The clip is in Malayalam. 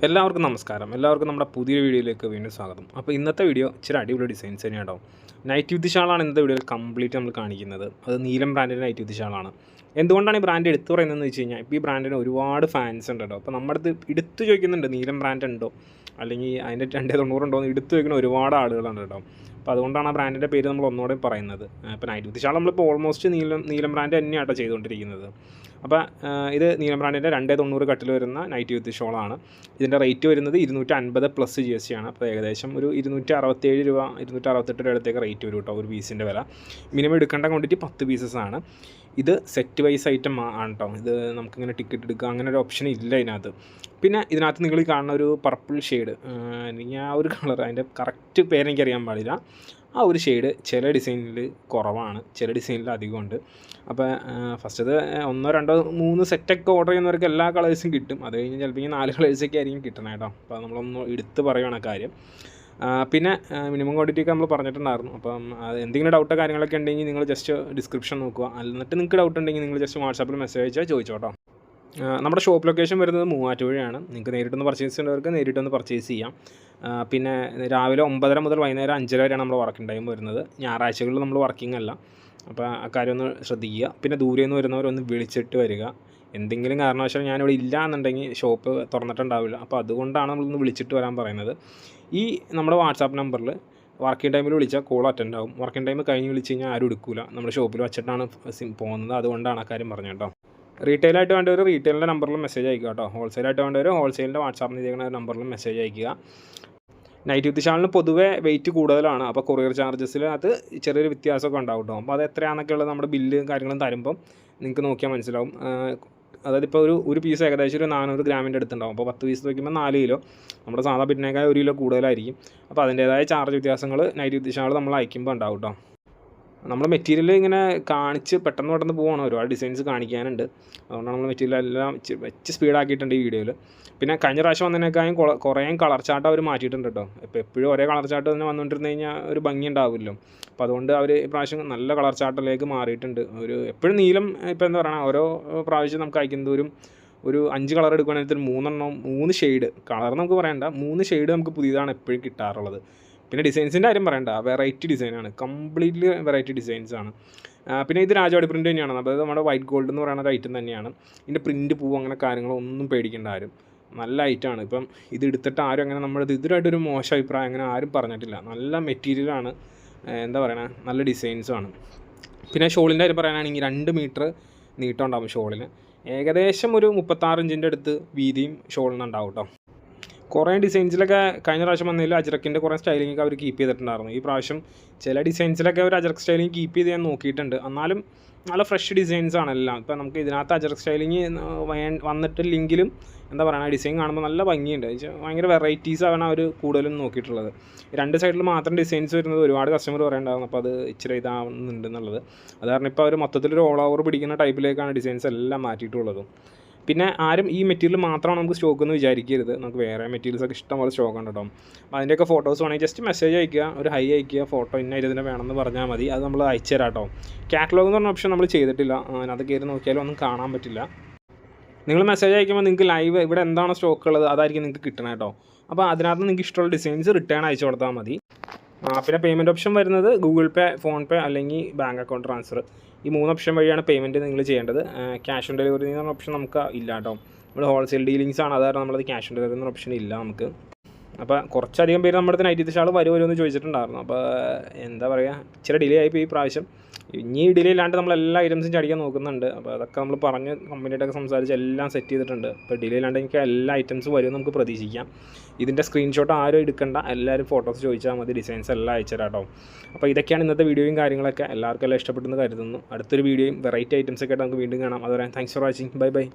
എല്ലാവർക്കും നമസ്കാരം. എല്ലാവർക്കും നമ്മുടെ പുതിയ വീഡിയോയിലേക്ക് വീണ്ടും സ്വാഗതം. അപ്പോൾ ഇന്നത്തെ വീഡിയോ ഇച്ചിരി അടിപൊളി ഡിസൈൻസ് തന്നെയാണ് കേട്ടോ. നൈറ്റ് വിത്ത് ഷാളാണ് ഇന്നത്തെ വീഡിയോയിൽ കംപ്ലീറ്റ് നമ്മൾ കാണിക്കുന്നത്. അത് നീലം ബ്രാൻഡിൻ്റെ നൈറ്റ് വിത്ത് ഷാളാണ്. എന്തുകൊണ്ടാണ് ഈ ബ്രാൻഡ് എടുത്തു പറയുന്നതെന്ന് വെച്ച് കഴിഞ്ഞാൽ, ഇപ്പോൾ ഈ ബ്രാൻഡിന് ഒരുപാട് ഫാൻസ് ഉണ്ട് കേട്ടോ. അപ്പോൾ നമ്മുടെ അടുത്ത് എടുത്ത് ചോദിക്കുന്നുണ്ട് നീലം ബ്രാൻഡ് ഉണ്ടോ, അല്ലെങ്കിൽ അതിൻ്റെ 290 ഉണ്ടോ എന്ന് എടുത്ത് ചോദിക്കുന്ന ഒരുപാട് ആളുകളുണ്ട് കേട്ടോ. അപ്പോൾ അതുകൊണ്ടാണ് ആ ബ്രാൻഡിൻ്റെ പേര് നമ്മൾ ഒന്നുകൂടെ പറയുന്നത്. ഇപ്പോൾ നൈറ്റ് വിത്ത് ഷാൾ നമ്മളിപ്പോൾ ഓൾമോസ്റ്റ് നീലം ബ്രാൻഡ് തന്നെയാണ് ചെയ്തുകൊണ്ടിരിക്കുന്നത്. അപ്പോൾ ഇത് നീലം ബ്രാൻഡിൻ്റെ 290 കട്ടിൽ വരുന്ന നൈറ്റ് വിത്ത് ഷോളാണ്. ഇതിൻ്റെ റേറ്റ് വരുന്നത് 250 പ്ലസ് GST ആണ്. അപ്പോൾ ഏകദേശം ഒരു 267 രൂപ 268 രൂപ അടുത്തേക്ക് റേറ്റ് വരും കേട്ടോ ഒരു പീസിൻ്റെ വില. മിനിമം എടുക്കേണ്ട ക്വാണ്ടിറ്റി 10 പീസസ് ആണ്. ഇത് സെറ്റ് വൈസ് ഐറ്റം ആണ് കേട്ടോ. ഇത് നമുക്കിങ്ങനെ ടിക്കറ്റ് എടുക്കുക അങ്ങനെ ഒരു ഓപ്ഷൻ ഇല്ല ഇതിനകത്ത്. പിന്നെ ഇതിനകത്ത് നിങ്ങൾ കാണുന്ന ഒരു പർപ്പിൾ ഷെയ്ഡ്, അല്ലെങ്കിൽ ആ ഒരു കളർ, അതിൻ്റെ കറക്റ്റ് പേരെനിക്കറിയാൻ പാടില്ല. ആ ഒരു ഷെയ്ഡ് ചില ഡിസൈനിൽ കുറവാണ്, ചില ഡിസൈനിൽ അധികമുണ്ട്. അപ്പോൾ ഫസ്റ്റത് 1, 2, 3 സെറ്റൊക്കെ ഓർഡർ ചെയ്യുന്നവർക്ക് എല്ലാ കളേഴ്സും കിട്ടും. അത് കഴിഞ്ഞ് ചിലപ്പോൾ 4 കളേഴ്സൊക്കെ ആയിരിക്കും കിട്ടണം കേട്ടോ. അപ്പോൾ നമ്മളൊന്ന് എടുത്ത് പറയുകയാണ് കാര്യം. പിന്നെ മിനിമം ക്വാണ്ടിറ്റി ഒക്കെ നമ്മൾ പറഞ്ഞിട്ടുണ്ടായിരുന്നു. അപ്പം എന്തെങ്കിലും ഡൗട്ടോ കാര്യങ്ങളൊക്കെ ഉണ്ടെങ്കിൽ നിങ്ങൾ ജസ്റ്റ് ഡിസ്ക്രിപ്ഷൻ നോക്കുക. എന്നിട്ട് നിങ്ങൾക്ക് ഡൗട്ട് ഉണ്ടെങ്കിൽ നിങ്ങൾ ജസ്റ്റ് വാട്സാപ്പിൽ മെസ്സേജ് അയച്ചാൽ ചോദിച്ചോട്ടോ. നമ്മുടെ ഷോപ്പ് ലൊക്കേഷൻ വരുന്നത് മൂവാറ്റുപുഴയാണ്. നിങ്ങൾക്ക് നേരിട്ടൊന്ന് പർച്ചേസ് ചെയ്യുന്നവർക്ക് നേരിട്ടൊന്ന് പർച്ചേസ് ചെയ്യാം. പിന്നെ രാവിലെ 9:30 മുതൽ വൈകുന്നേരം 5:30 വരെയാണ് നമ്മൾ വർക്കിംഗ് ടൈം വരുന്നത്. ഞായറാഴ്ചകളിൽ നമ്മൾ വർക്കിംഗ് അല്ല. അപ്പോൾ ആ കാര്യം ഒന്ന് ശ്രദ്ധിക്കുക. പിന്നെ ദൂരെ നിന്ന് വരുന്നവരൊന്ന് വിളിച്ചിട്ട് വരിക. എന്തെങ്കിലും കാരണവശാൽ ഞാനിവിടെ ഇല്ല എന്നുണ്ടെങ്കിൽ ഷോപ്പ് തുറന്നിട്ടുണ്ടാവില്ല. അപ്പോൾ അതുകൊണ്ടാണ് നമ്മളൊന്ന് വിളിച്ചിട്ട് വരാൻ പറയുന്നത്. ഈ നമ്മുടെ വാട്സാപ്പ് നമ്പറിൽ വർക്കിംഗ് ടൈമിൽ വിളിച്ചാൽ കോൾ അറ്റൻഡ് ആവും. വർക്കിംഗ് ടൈം കഴിഞ്ഞ് വിളിച്ച് കഴിഞ്ഞാൽ ആരും എടുക്കില്ല. നമ്മുടെ ഷോപ്പിൽ വെച്ചിട്ടാണ് പോകുന്നത്. അതുകൊണ്ടാണ് ആ കാര്യം പറഞ്ഞത് കേട്ടോ. റീറ്റെയിലായിട്ട് വേണ്ടവർ റീറ്റെയിലിൻ്റെ നമ്പറിൽ മെസ്സേജ് അയക്കുക കേട്ടോ. ഹോൾസെയിലായിട്ട് വേണ്ടവർ ഹോൾസെയിലിൻ്റെ വാട്സാപ്പിൽ ചെയ്യുന്ന നമ്പറിൽ മെസ്സേജ് അയക്കുക. നൈറ്റ് വിത്ത് ഷാളിന് പൊതുവേ വെയിറ്റ് കൂടുതലാണ്. അപ്പോൾ കൊറിയർ ചാർജസിൽ അത് ചെറിയൊരു വ്യത്യാസമൊക്കെ ഉണ്ടാവും കേട്ടോ. അപ്പോൾ അത് എത്രയാണെന്നൊക്കെ ഉള്ളത് നമ്മുടെ ബില്ല് കാര്യങ്ങളും തരുമ്പം നിങ്ങൾക്ക് നോക്കിയാൽ മനസ്സിലാവും. അതായത് ഇപ്പോൾ ഒരു പീസ് ഏകദേശം ഒരു 400 ഗ്രാമിൻ്റെ അടുത്തുണ്ടാവും. അപ്പോൾ 10 പീസ് നോക്കുമ്പോൾ 4 കിലോ, നമ്മുടെ സാധാ ബിറ്റിനേക്കാൾ 1 കിലോ കൂടുതലായിരിക്കും. അപ്പോൾ അതിൻ്റേതായ ചാർജ് വ്യത്യാസങ്ങൾ നൈറ്റ് വിത്ത് ഷാൾ നമ്മൾ അയക്കുമ്പോൾ ഉണ്ടാവും കേട്ടോ. നമ്മൾ മെറ്റീരിയൽ ഇങ്ങനെ കാണിച്ച് പെട്ടെന്ന് പോകണം, ഒരുപാട് ഡിസൈൻസ് കാണിക്കാനുണ്ട്. അതുകൊണ്ടാണ് നമ്മൾ മെറ്റീരിയൽ എല്ലാം വെച്ച് സ്പീഡാക്കിയിട്ടുണ്ട് ഈ വീഡിയോയിൽ. പിന്നെ കഴിഞ്ഞ പ്രാവശ്യം വന്നതിനേക്കാളും കുറേ കളർ ചാർട്ട് അവർ മാറ്റിയിട്ടുണ്ട് കേട്ടോ. ഇപ്പോൾ എപ്പോഴും ഒരേ കളർ ചാർട്ട് തന്നെ വന്നുകൊണ്ടിരുന്ന് കഴിഞ്ഞാൽ ഒരു ഭംഗി ഉണ്ടാവില്ലല്ലോ. അപ്പോൾ അതുകൊണ്ട് അവർ ഈ പ്രാവശ്യം നല്ല കളർ ചാർട്ടിലേക്ക് മാറിയിട്ടുണ്ട്. എപ്പോഴും നീലം ഇപ്പോൾ എന്താ പറയുക, ഓരോ പ്രാവശ്യം നമുക്ക് അയക്കുന്നതോറും ഒരു 5 കളർ എടുക്കുകയാണെങ്കിൽ 3 ഷെയ്ഡ് കളർ നമുക്ക് പറയണ്ട, 3 ഷെയ്ഡ് നമുക്ക് പുതിയതാണ് എപ്പോഴും കിട്ടാറുള്ളത്. പിന്നെ ഡിസൈൻസിൻ്റെ കാര്യം പറയണ്ട, വെറൈറ്റി ഡിസൈനാണ്, കംപ്ലീറ്റ്ലി വെറൈറ്റി ഡിസൈൻസാണ്. പിന്നെ ഇത് രാജവാടി പ്രിൻ്റ് തന്നെയാണ്. അതായത് നമ്മുടെ വൈറ്റ് ഗോൾഡ് എന്ന് പറയുന്ന ഒരു ഐറ്റം തന്നെയാണ്. ഇതിൻ്റെ പ്രിൻറ്റ് പൂവ് അങ്ങനെ കാര്യങ്ങളൊന്നും പേടിക്കേണ്ട ആരും. നല്ല ഐറ്റമാണ്. ഇപ്പം ഇത് എടുത്തിട്ട് ആരും അങ്ങനെ നമ്മുടെ ഇതിലായിട്ടൊരു മോശം അഭിപ്രായം അങ്ങനെ ആരും പറഞ്ഞിട്ടില്ല. നല്ല മെറ്റീരിയലാണ്, എന്താ പറയുക, നല്ല ഡിസൈൻസുമാണ്. പിന്നെ ഷോളിൻ്റെ കാര്യം പറയാനാണെങ്കിൽ 2 മീറ്റർ നീട്ടം ഉണ്ടാകും ഷോളിന്. ഏകദേശം ഒരു 36 ഇഞ്ചിൻ്റെ അടുത്ത് വീതിയും ഷോളിനുണ്ടാവും കേട്ടോ. കുറേ ഡിസൈൻസിലൊക്കെ കഴിഞ്ഞ പ്രാവശ്യം വന്നതിൽ അജ്രക്കിൻ്റെ കുറേ സ്റ്റൈലിങ്ങൊക്കെ അവർ കീപ്പ് ചെയ്തിട്ടുണ്ടായിരുന്നു. ഈ പ്രാവശ്യം ചില ഡിസൈൻസിലൊക്കെ അവർ അജ്രക്ക് സ്റ്റൈലിങ് കീപ്പ് ചെയ്ത് ഞാൻ നോക്കിയിട്ടുണ്ട്. എന്നാലും നല്ല ഫ്രഷ് ഡിസൈൻസാണ് എല്ലാം. ഇപ്പോൾ നമുക്ക് ഇതിനകത്ത് അജ്രക്ക് സ്റ്റൈലിങ് വന്നിട്ടില്ലെങ്കിലും എന്താ പറയുക, ഡിസൈൻ കാണുമ്പോൾ നല്ല ഭംഗിയുണ്ട്. ഭയങ്കര വെറൈറ്റീസാണ് അവർ കൂടുതലും നോക്കിയിട്ടുള്ളത്. 2 സൈഡിൽ മാത്രം ഡിസൈൻസ് വരുന്നത് ഒരുപാട് കസ്റ്റമർ പറയുന്നുണ്ടായിരുന്നു. അപ്പോൾ അത് ഇച്ചിരി ഇതാവുന്നുണ്ടെന്നുള്ളത്. അത് കാരണം ഇപ്പോൾ അവർ മൊത്തത്തിലൊരു ഓൾ ഓവർ പിടിക്കുന്ന ടൈപ്പിലേക്കാണ് ഡിസൈൻസ് എല്ലാം മാറ്റിയിട്ടുള്ളത്. പിന്നെ ആരും ഈ മെറ്റീരിയൽ മാത്രമാണ് നമുക്ക് സ്റ്റോക്ക് എന്ന് വിചാരിക്കരുത്. നമുക്ക് വേറെ മെറ്റീരിയൽസൊക്കെ ഇഷ്ടംപോലെ സ്റ്റോക്ക് ഉണ്ട് കേട്ടോ. അപ്പോൾ അതിൻ്റെയൊക്കെ ഫോട്ടോസ് വേണമെങ്കിൽ ജസ്റ്റ് മെസ്സേജ് അയക്കുക, ഒരു ഹൈ അയക്കുക, ഫോട്ടോ ഇതിനെ വേണമെന്ന് പറഞ്ഞാൽ മതി. അത് നമ്മൾ അയച്ചു തരാം കേട്ടോ. കാറ്റലോഗ് എന്ന് പറഞ്ഞ ഓപ്ഷൻ നമ്മൾ ചെയ്തിട്ടില്ല. അതിനകത്ത് കയറി നോക്കിയാലും ഒന്നും കാണാൻ പറ്റില്ല. നിങ്ങൾ മെസ്സേജ് അയക്കുമ്പോൾ നിങ്ങൾക്ക് ലൈവ് ഇവിടെ എന്താണ് സ്റ്റോക്ക് ഉള്ളത് അതായിരിക്കും നിങ്ങൾക്ക് കിട്ടണം കേട്ടോ. അപ്പോൾ അതിനകത്ത് നിങ്ങൾക്ക് ഇഷ്ടമുള്ള ഡിസൈൻസ് റിട്ടേൺ അയച്ചു കൊടുത്താൽ മതി. പിന്നെ പേയ്മെൻറ്റ് ഓപ്ഷൻ വരുന്നത് ഗൂഗിൾ പേ, ഫോൺ പേ അല്ലെങ്കിൽ ബാങ്ക് അക്കൗണ്ട് ട്രാൻസ്ഫർ. ഈ 3 ഓപ്ഷൻ വഴിയാണ് പേയ്മെൻറ്റ് നിങ്ങൾ ചെയ്യേണ്ടത്. ക്യാഷ് ഓൺ ഡെലിവറി എന്ന ഓപ്ഷൻ നമുക്ക് ഇല്ല കേട്ടോ. നമ്മൾ ഹോൾസെയിൽ ഡീലിങ്സ് ആണ്, അതായത് നമ്മളത് ക്യാഷ് ഓൺ ഡെലിവറി എന്ന ഓപ്ഷൻ ഇല്ല നമുക്ക്. അപ്പോൾ കുറച്ചധികം പേര് നമ്മുടെ നൈറ്റ് വിത്ത് ഷാൾ വരുമോ എന്ന് ചോദിച്ചിട്ടുണ്ടായിരുന്നു. അപ്പോൾ എന്താ പറയുക, ഇച്ചിരി ഡിലേ ആയിപ്പോൾ ഈ പ്രാവശ്യം. ഇനി ഡിലേ ഇല്ലാണ്ട് നമ്മൾ എല്ലാ ഐറ്റംസും ചടിക്കാൻ നോക്കുന്നുണ്ട്. അപ്പോൾ അതൊക്കെ നമ്മൾ പറഞ്ഞ് കമ്പനിയായിട്ടൊക്കെ സംസാരിച്ച് എല്ലാം സെറ്റ് ചെയ്തിട്ടുണ്ട്. അപ്പോൾ ഡിലേ ഇല്ലാണ്ട് എനിക്ക് എല്ലാ ഐറ്റംസും വരുമെന്ന് നമുക്ക് പ്രതീക്ഷിക്കാം. ഇതിൻ്റെ സ്ക്രീൻഷോട്ട് ആരും എടുക്കണ്ട, എല്ലാവരും ഫോട്ടോസ് ചോദിച്ചാൽ മതി. ഡിസൈൻസ് എല്ലാം അയച്ചുതരാം കേട്ടോ. അപ്പോൾ ഇതൊക്കെയാണ് ഇന്നത്തെ വീഡിയോയും കാര്യങ്ങളൊക്കെ. എല്ലാവർക്കും എല്ലാം ഇഷ്ടപ്പെട്ടെന്ന് കരുതുന്നു. അടുത്തൊരു വീഡിയോയും വെറൈറ്റി ഐറ്റംസൊക്കെ ആയിട്ട് നമുക്ക് വീണ്ടും കാണാം. അതുവരെ താങ്ക്സ് ഫോർ വാച്ചിങ്. ബൈ.